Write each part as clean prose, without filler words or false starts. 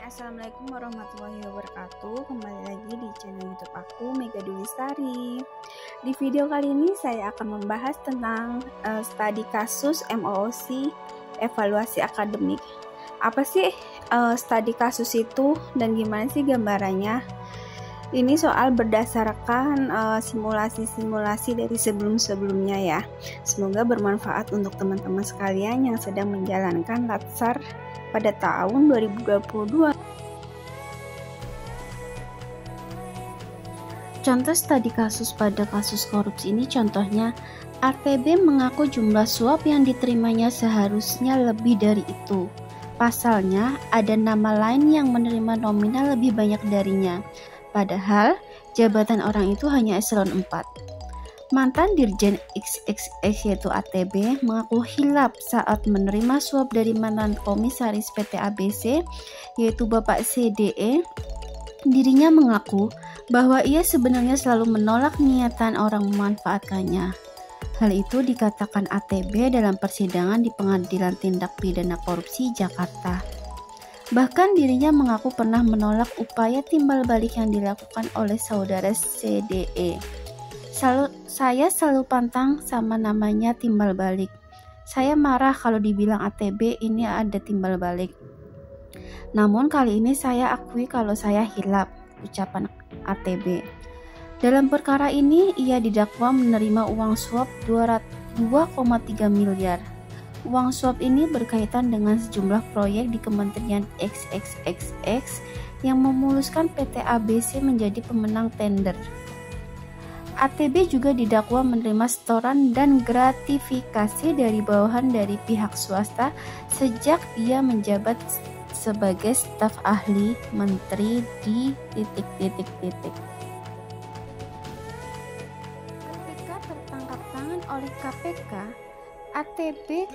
Assalamualaikum warahmatullahi wabarakatuh. Kembali lagi di channel YouTube aku, Mega Dulistari. Di video kali ini saya akan membahas tentang studi kasus MOOC, evaluasi akademik. Apa sih studi kasus itu dan gimana sih gambarannya? Ini soal berdasarkan simulasi-simulasi dari sebelum-sebelumnya ya. Semoga bermanfaat untuk teman-teman sekalian yang sedang menjalankan latsar pada tahun 2022. Contoh studi kasus pada kasus korupsi ini contohnya, ATB mengaku jumlah suap yang diterimanya seharusnya lebih dari itu. Pasalnya, ada nama lain yang menerima nominal lebih banyak darinya. Padahal, jabatan orang itu hanya eselon 4. Mantan Dirjen XXX yaitu ATB mengaku hilaf saat menerima suap dari mantan komisaris PT ABC yaitu Bapak CDE. Dirinya mengaku bahwa ia sebenarnya selalu menolak niatan orang memanfaatkannya. Hal itu dikatakan ATB dalam persidangan di Pengadilan Tindak Pidana Korupsi Jakarta. Bahkan dirinya mengaku pernah menolak upaya timbal balik yang dilakukan oleh saudara CDE. Saya selalu pantang sama namanya timbal balik. Saya marah kalau dibilang ATB ini ada timbal balik. Namun kali ini saya akui kalau saya hilaf, ucapan ATB. Dalam perkara ini ia didakwa menerima uang suap 2,3 miliar. Uang suap ini berkaitan dengan sejumlah proyek di Kementerian XXXX yang memuluskan PT ABC menjadi pemenang tender. ATB juga didakwa menerima setoran dan gratifikasi dari bawahan dari pihak swasta sejak dia menjabat sebagai staf ahli menteri di titik. Ketika tertangkap tangan oleh KPK, ATB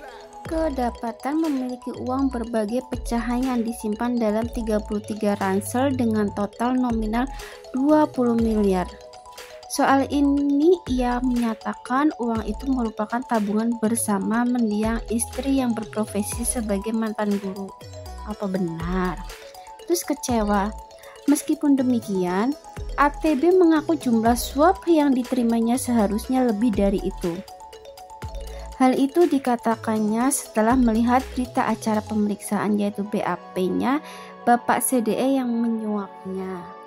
kedapatan memiliki uang berbagai pecahan yang disimpan dalam 33 ransel dengan total nominal 20 miliar. Soal ini ia menyatakan uang itu merupakan tabungan bersama mendiang istri yang berprofesi sebagai mantan guru. Apa benar? Terus kecewa. Meskipun demikian, ATB mengaku jumlah suap yang diterimanya seharusnya lebih dari itu. Hal itu dikatakannya setelah melihat berita acara pemeriksaan yaitu BAP-nya Bapak CDE yang menyuapnya.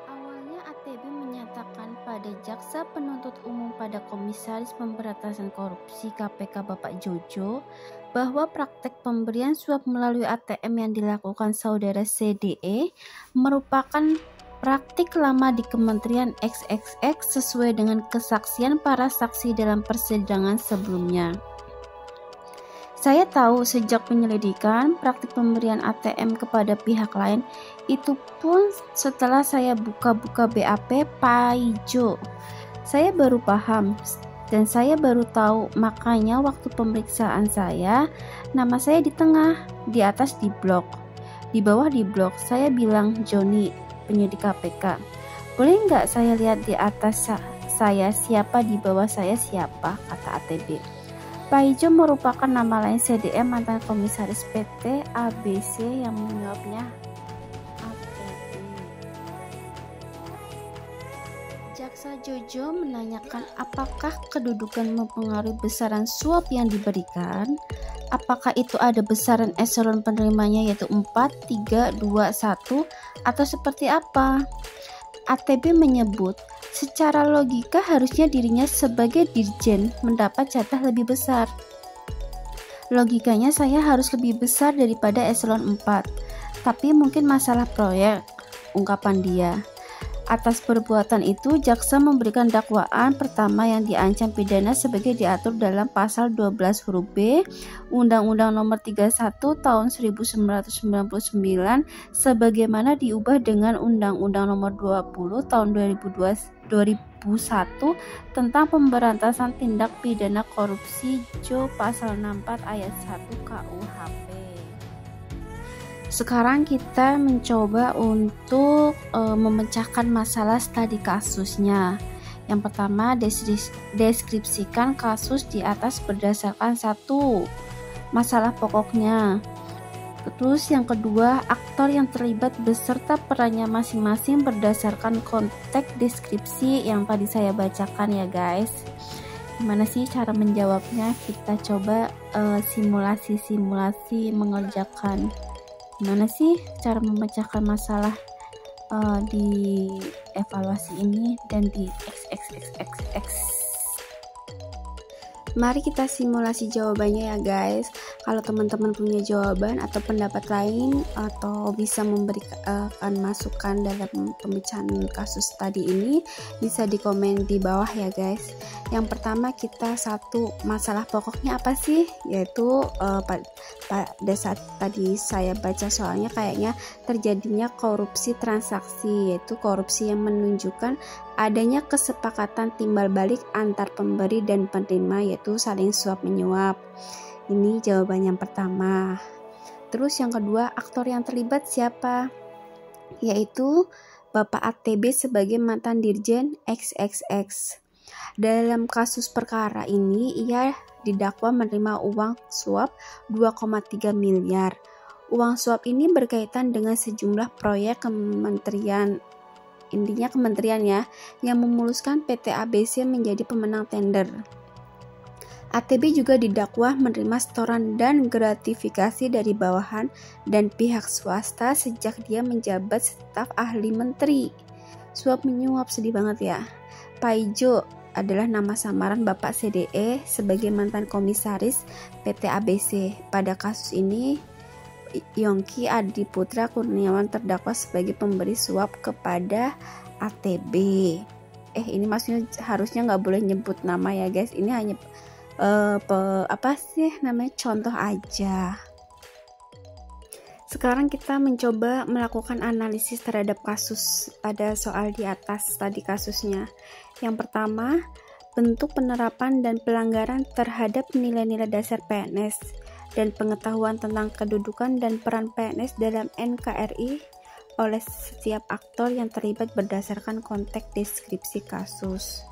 Awalnya ATB menyatakan pada Jaksa Penuntut Umum pada Komisaris Pemberantasan Korupsi KPK Bapak Jojo bahwa praktek pemberian suap melalui ATM yang dilakukan saudara CDE merupakan praktik lama di Kementerian XXX sesuai dengan kesaksian para saksi dalam persidangan sebelumnya. Saya tahu sejak penyelidikan praktik pemberian ATM kepada pihak lain itu pun setelah saya buka-buka BAP Paijo. Saya baru paham dan saya baru tahu, makanya waktu pemeriksaan saya nama saya di tengah, di atas di blok, di bawah di blok. Saya bilang, Joni, penyidik KPK, boleh nggak saya lihat di atas saya siapa, di bawah saya siapa, kata ATB. Paijo merupakan nama lain CDE mantan komisaris PT ABC yang menyuapnya ATB. Jaksa Jojo menanyakan apakah kedudukan mempengaruhi besaran suap yang diberikan. Apakah itu ada besaran eselon penerimanya yaitu 4, 3, 2, 1 atau seperti apa? ATB menyebut secara logika harusnya dirinya sebagai dirjen mendapat jatah lebih besar. Logikanya saya harus lebih besar daripada eselon 4, tapi mungkin masalah proyek, ungkapan dia. Atas perbuatan itu, jaksa memberikan dakwaan pertama yang diancam pidana sebagai diatur dalam pasal 12 huruf B Undang-Undang Nomor 31 Tahun 1999 sebagaimana diubah dengan Undang-Undang Nomor 20 Tahun 2001 tentang pemberantasan tindak pidana korupsi Jo pasal 64 ayat 1 KUHP. Sekarang kita mencoba untuk memecahkan masalah studi kasusnya. Yang pertama, deskripsikan kasus di atas berdasarkan 1. Masalah pokoknya. Terus yang kedua, aktor yang terlibat beserta perannya masing-masing berdasarkan konteks deskripsi yang tadi saya bacakan ya guys. Gimana sih cara menjawabnya? Kita coba simulasi-simulasi mengerjakan. Gimana sih cara memecahkan masalah di evaluasi ini dan di XXXXX. Mari kita simulasi jawabannya ya guys. Kalau teman-teman punya jawaban atau pendapat lain atau bisa memberikan masukan dalam pemecahan kasus tadi ini, bisa di komen di bawah ya guys. Yang pertama, kita satu, masalah pokoknya apa sih? Yaitu pada saat tadi saya baca soalnya kayaknya terjadinya korupsi transaksi, yaitu korupsi yang menunjukkan adanya kesepakatan timbal balik antar pemberi dan penerima, yaitu saling suap menyuap. Ini jawaban yang pertama. Terus yang kedua, aktor yang terlibat siapa? Yaitu Bapak ATB sebagai mantan Dirjen XXX. Dalam kasus perkara ini, ia didakwa menerima uang suap 2,3 miliar. Uang suap ini berkaitan dengan sejumlah proyek kementerian, intinya kementerian ya, yang memuluskan PT ABC menjadi pemenang tender. ATB juga didakwa menerima setoran dan gratifikasi dari bawahan dan pihak swasta sejak dia menjabat staf ahli menteri. Suap menyuap, sedih banget ya. Paijo adalah nama samaran Bapak CDE sebagai mantan komisaris PT ABC. Pada kasus ini, Yongki Adiputra Kurniawan terdakwa sebagai pemberi suap kepada ATB. Ini maksudnya harusnya nggak boleh nyebut nama ya guys. Ini hanya contoh aja. Sekarang kita mencoba melakukan analisis terhadap kasus pada soal di atas tadi kasusnya. Yang pertama, bentuk penerapan dan pelanggaran terhadap nilai-nilai dasar PNS dan pengetahuan tentang kedudukan dan peran PNS dalam NKRI oleh setiap aktor yang terlibat berdasarkan konteks deskripsi kasus.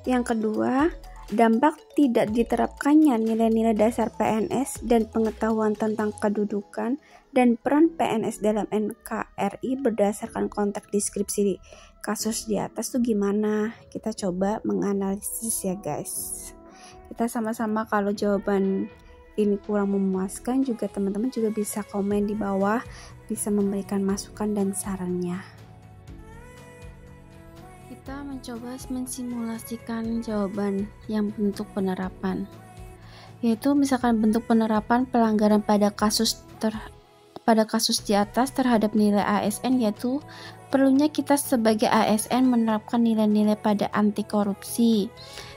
Yang kedua, dampak tidak diterapkannya nilai-nilai dasar PNS dan pengetahuan tentang kedudukan dan peran PNS dalam NKRI berdasarkan konteks deskripsi kasus di atas tuh gimana? Kita coba menganalisis ya guys. Kita sama-sama, kalau jawaban ini kurang memuaskan juga teman-teman juga bisa komen di bawah, bisa memberikan masukan dan sarannya. Kita mencoba mensimulasikan jawaban yang bentuk penerapan, yaitu misalkan bentuk penerapan pelanggaran pada kasus di atas terhadap nilai ASN, yaitu perlunya kita sebagai ASN menerapkan nilai-nilai pada anti korupsi,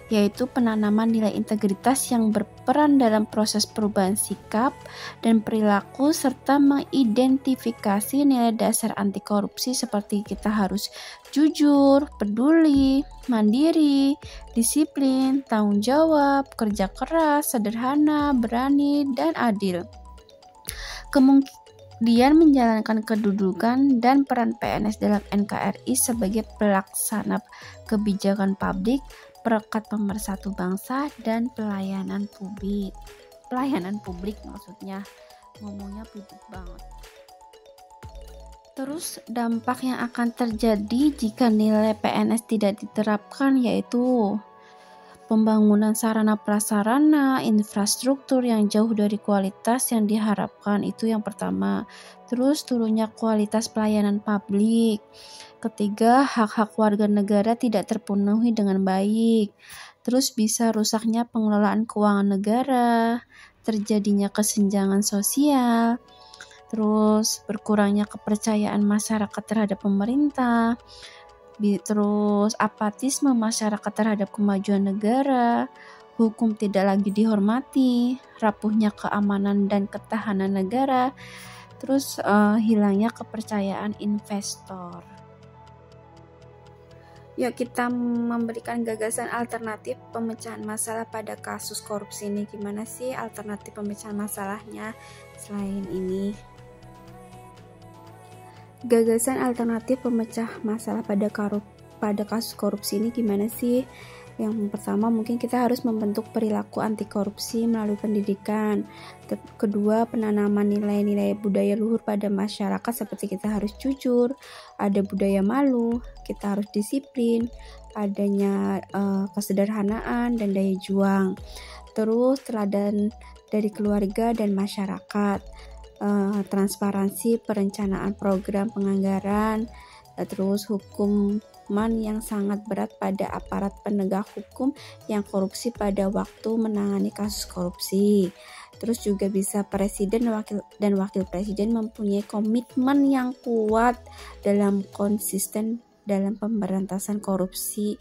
yaitu penanaman nilai integritas yang berperan dalam proses perubahan sikap dan perilaku, serta mengidentifikasi nilai dasar anti korupsi seperti kita harus jujur, peduli, mandiri, disiplin, tanggung jawab, kerja keras, sederhana, berani, dan adil. Kemudian menjalankan kedudukan dan peran PNS dalam NKRI sebagai pelaksana kebijakan publik, perekat pemersatu bangsa, dan pelayanan publik. Pelayanan publik maksudnya, ngomongnya publik banget. Terus dampak yang akan terjadi jika nilai PNS tidak diterapkan, yaitu pembangunan sarana prasarana, infrastruktur yang jauh dari kualitas yang diharapkan, itu yang pertama. Terus turunnya kualitas pelayanan publik. Ketiga, hak-hak warga negara tidak terpenuhi dengan baik. Terus bisa rusaknya pengelolaan keuangan negara, terjadinya kesenjangan sosial, terus berkurangnya kepercayaan masyarakat terhadap pemerintah, terus apatisme masyarakat terhadap kemajuan negara, hukum tidak lagi dihormati, rapuhnya keamanan dan ketahanan negara, terus hilangnya kepercayaan investor. Yuk kita memberikan gagasan alternatif pemecahan masalah pada kasus korupsi ini. Gimana sih alternatif pemecahan masalahnya selain ini? Gagasan alternatif pemecah masalah pada kasus korupsi ini gimana sih? Yang pertama, mungkin kita harus membentuk perilaku anti korupsi melalui pendidikan. Kedua, penanaman nilai-nilai budaya luhur pada masyarakat seperti kita harus jujur, ada budaya malu, kita harus disiplin, adanya kesederhanaan dan daya juang. Terus teladan dari keluarga dan masyarakat, transparansi perencanaan program penganggaran, terus hukuman yang sangat berat pada aparat penegak hukum yang korupsi pada waktu menangani kasus korupsi. Terus juga bisa presiden dan wakil presiden mempunyai komitmen yang kuat dalam konsisten dalam pemberantasan korupsi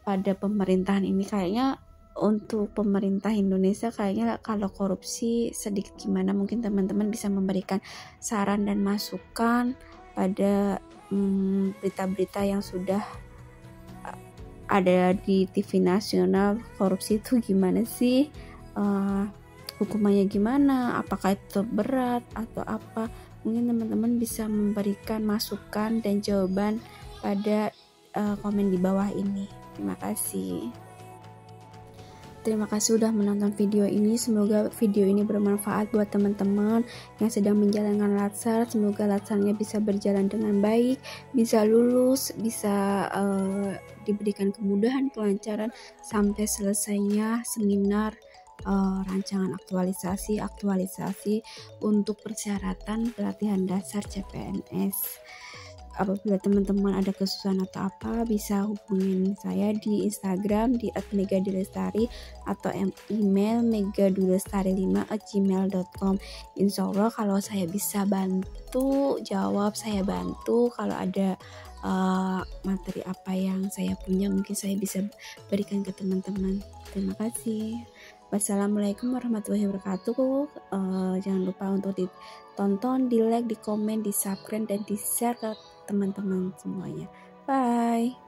pada pemerintahan ini. Kayaknya untuk pemerintah Indonesia kayaknya kalau korupsi sedikit gimana, mungkin teman-teman bisa memberikan saran dan masukan pada berita-berita yang sudah ada di TV nasional. Korupsi itu gimana sih, hukumannya gimana, apakah itu berat atau apa. Mungkin teman-teman bisa memberikan masukan dan jawaban pada komen di bawah ini. Terima kasih. Terima kasih sudah menonton video ini. Semoga video ini bermanfaat buat teman-teman yang sedang menjalankan latsar. Semoga latsarnya bisa berjalan dengan baik, bisa lulus, bisa diberikan kemudahan, kelancaran sampai selesainya seminar rancangan aktualisasi untuk persyaratan pelatihan dasar CPNS. Apabila teman-teman ada kesusahan atau apa, bisa hubungin saya di Instagram di @megadulestari atau email megadulestari5@gmail.com. Insya Allah kalau saya bisa bantu jawab, saya bantu. Kalau ada materi apa yang saya punya, mungkin saya bisa berikan ke teman-teman. Terima kasih. Wassalamualaikum warahmatullahi wabarakatuh. Jangan lupa untuk ditonton, di like, di komen, di subscribe, dan di share ke teman-teman semuanya. Bye.